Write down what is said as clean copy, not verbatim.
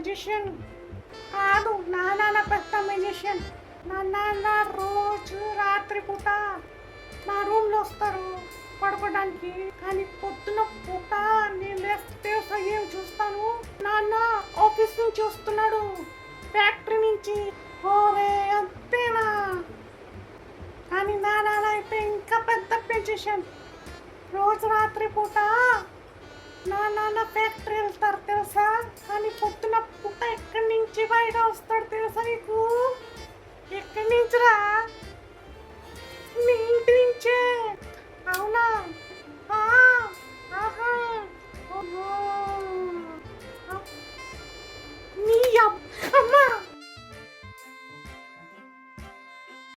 Magician కాదు, నా నాన్న పెద్ద మెజిషియన్. నా నాన్న రోజు రాత్రి పూట నా రూమ్లో వస్తారు పడుకోవడానికి. కానీ పొద్దున పూట నేను లేస్తే ఏం చూస్తాను, నాన్న ఆఫీస్ నుంచి వస్తున్నాడు, ఫ్యాక్టరీ నుంచి. ఓరే అంతేనా? కానీ నా నాన్న అయితే ఇంకా పెద్ద మెజిషియన్. రోజు రాత్రి పూట నా నాన్న ఫ్యాక్టరీ వెళ్తారు తెలుసా, కానీ పొద్దున పూట ఎక్కడి నుంచి బయట వస్తాడు తెలుసా నీకు? ఎక్కడి నుంచి రా?